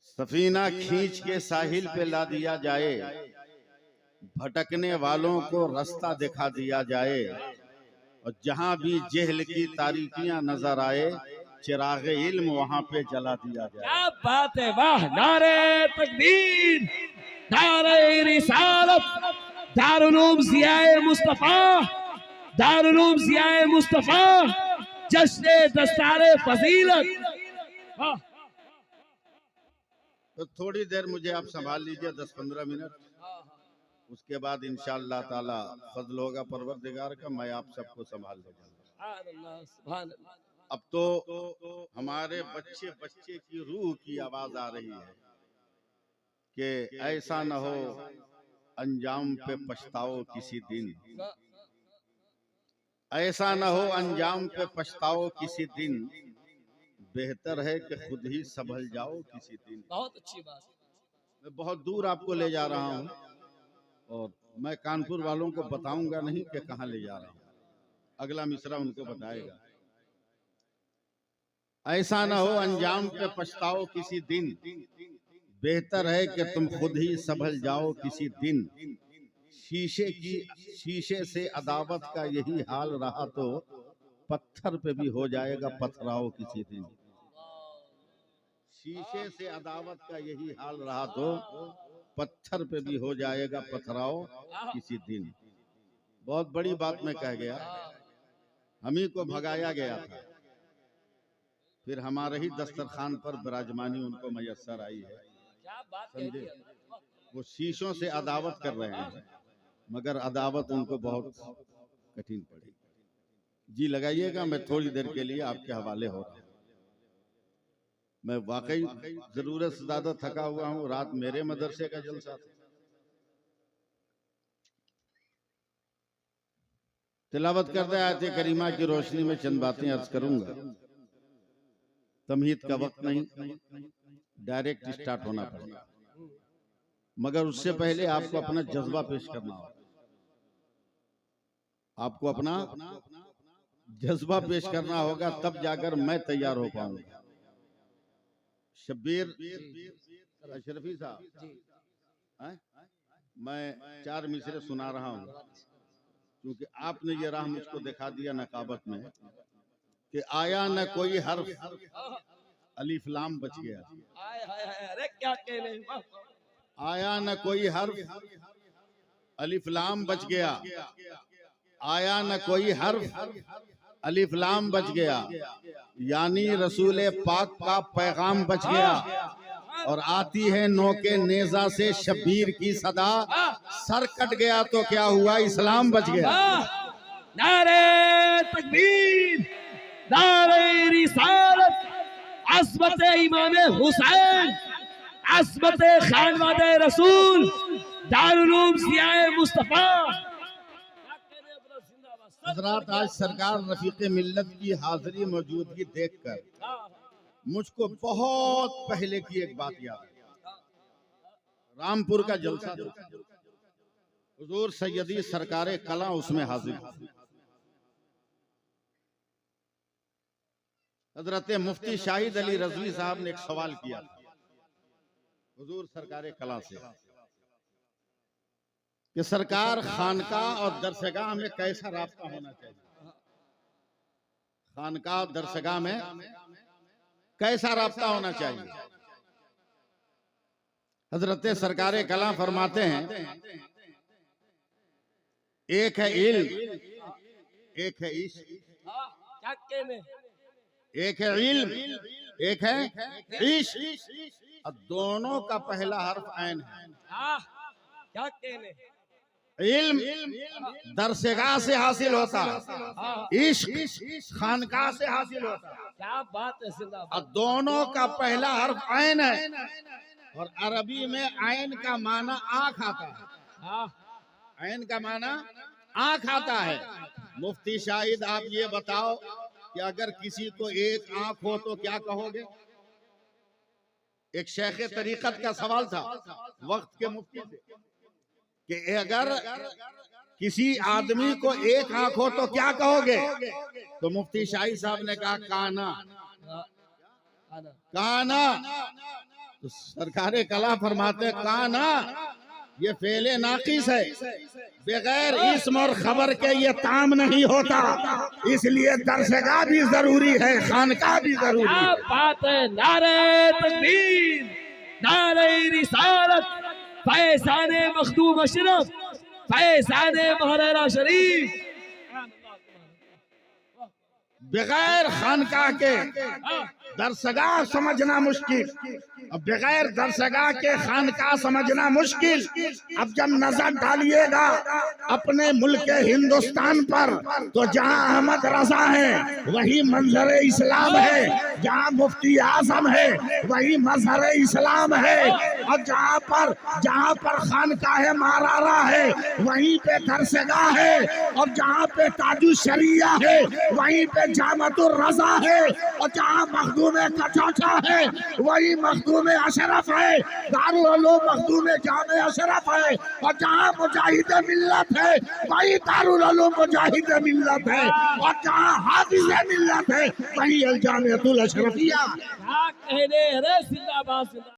सफीना खींच के साहिल पे ला दिया जाए, भटकने वालों को रास्ता दिखा दिया जाए, और जहां भी जेहल की तारीकियां नजर आए, चिराग इल्म वहां पे जला दिया जाए। क्या बात है, वाह! नारे तकबीर, नारे रिसालत, दारुल उलूम ज़ियाए मुस्तफा, दारुल उलूम ज़ियाए मुस्तफा, जश्न दस्तारे फजीलत। वाह! तो थोड़ी देर मुझे आप संभाल लीजिए, 10-15 मिनट, उसके बाद इंशाअल्लाह ताला फजल होगा परवरदिगार का, मैं आप सबको संभाल लूंगा। अब तो हमारे बच्चे बच्चे की रूह की आवाज आ रही है कि ऐसा न हो अंजाम पे पछताओ किसी दिन, ऐसा न हो अंजाम पे पछताओ किसी दिन, बेहतर है कि खुद ही संभल जाओ किसी दिन। बहुत अच्छी बात। मैं बहुत दूर आपको ले जा रहा हूँ, और मैं कानपुर वालों को बताऊंगा नहीं कि कहाँ ले जा रहा हूँ, अगला मिसरा उनको बताएगा। ऐसा न हो अंजाम पे पछताओ किसी दिन, बेहतर है कि तुम खुद ही संभल जाओ किसी दिन। शीशे से अदावत का यही हाल रहा तो पत्थर पे भी हो जाएगा पथराओ किसी दिन। शीशे से अदावत का यही हाल रहा तो पत्थर पे भी हो जाएगा पथराओ किसी दिन। बहुत बड़ी बात मैं कह गया। हम ही को भगाया गया था, फिर हमारे ही दस्तरखान पर विराजमानी उनको मैसर आई है। क्या बात समझे? वो शीशों से अदावत कर रहे हैं, मगर अदावत उनको बहुत कठिन पड़ी। जी लगाइएगा, मैं थोड़ी देर के लिए आपके हवाले हो रहा हूँ। मैं वाकई जरूरत से ज्यादा थका हुआ हूँ। रात मेरे मदरसे का जलसा था। तिलावत करते आयत करीमा की रोशनी में चंद बातें अर्ज करूंगा। तमहीद का वक्त नहीं, डायरेक्ट स्टार्ट होना पड़ेगा, मगर उससे पहले आपको अपना जज्बा पेश करना होगा। आपको अपना जज्बा पेश करना होगा, तब जाकर मैं तैयार हो पाऊंगा। शब्बीर अशरफी साहब, मैं 4 मिसरे सुना रहा हूँ, क्योंकि आपने ये राह मुझको दिखा दिया नकाबत में कि आया न कोई हर्फ अलिफ लाम बच गया। अरे क्या कहने, आया न कोई हर्फ अलिफ लाम बच गया, आया न कोई हर्फ अलिफ लाम बच गया, यानी रसूल पाक का पैगाम बच गया। और आती है नौके नेजा से शब्बीर की सदा, सर कट गया तो क्या हुआ, इस्लाम बच गया। नारे तकबीर, नारे रिसालत, अस्मत इमाम हुसैन, अस्मत खानवादे रसूल, दारुल उलूम ज़ियाए मुस्तफा। हजरात, आज सरकार रफीक मिल्लत की हाजिरी मौजूदगी देखकर मुझको बहुत पहले की एक बात याद है। रामपुर का जलसा था, हुजूर सैयदी सरकारे कला उसमें हाजिर थी। हजरत मुफ्ती शाहिद अली रजवी साहब ने एक सवाल किया था हुजूर सरकारे कला से कि सरकार खानकाह और दरसगाह में कैसा रास्ता होना चाहिए। खानकाह और दरसगाह में कैसा रास्ता होना चाहिए। हजरत सरकारे कला फरमाते हैं, एक है इल्म, एक है इश्क। एक है इल्म, एक है इश्क, और दोनों का पहला हर्फ ऐन है। क्या कहने, इल्म दरसगाह से हासिल होता, इश्क खानकाह से हासिल होता। क्या बात है, जिंदाबाद। और दोनों का पहला हर्फ ऐन है, और अरबी में ऐन का माना आँख आता है। ऐन का माना आँख आता है। मुफ्ती शाहिद, आप ये बताओ कि अगर किसी को एक आँख हो तो क्या कहोगे। एक शेख तरीकत का सवाल था वक्त के मुफ्ती से कि अगर किसी आदमी को एक आंख हो तो क्या कहोगे। तो मुफ्ती शाही साहब ने कहा काना, काना। तो सरकारे कला फरमाते काना ये फेले नाकिस है, बगैर इस्म और खबर के ये ताम नहीं होता, इसलिए दरसगाह भी जरूरी है, खानका भी जरूरी क्या है। बात है। नारे तकबीर, नारे रिसालत, फैज़ाने मखदूम अशरफ, फैज़ाने महराना शरीफ। बगैर खानका के दरसगाह समझना मुश्किल, अब बगैर दरसगाह के खानका समझना मुश्किल। अब जब नजर डालिएगा अपने मुल्क हिंदुस्तान पर, तो जहां अहमद रजा है वही मंजर इस्लाम है, जहां मुफ्ती आजम है वही मजहर इस्लाम है, और जहां पर खानकाह मारारा है वहीं पे दरसगाह है, और जहां पे ताजु शरिया है वहीं पे जामतुर रजा है, और जहां मखदूम कचौचा है वही मखदूम अशरफ है, दारुल उलूम मखदूम जामे अशरफ है, और जहां मुजाहिद मिल्लत है वही दारुल उलूम मुजाहिद मिल्लत है, और जहां हाफिज मिल्लत है वही अल जामिअतुल अशरफिया। क्या कहने, अरे जिंदाबाद जिंदाबाद।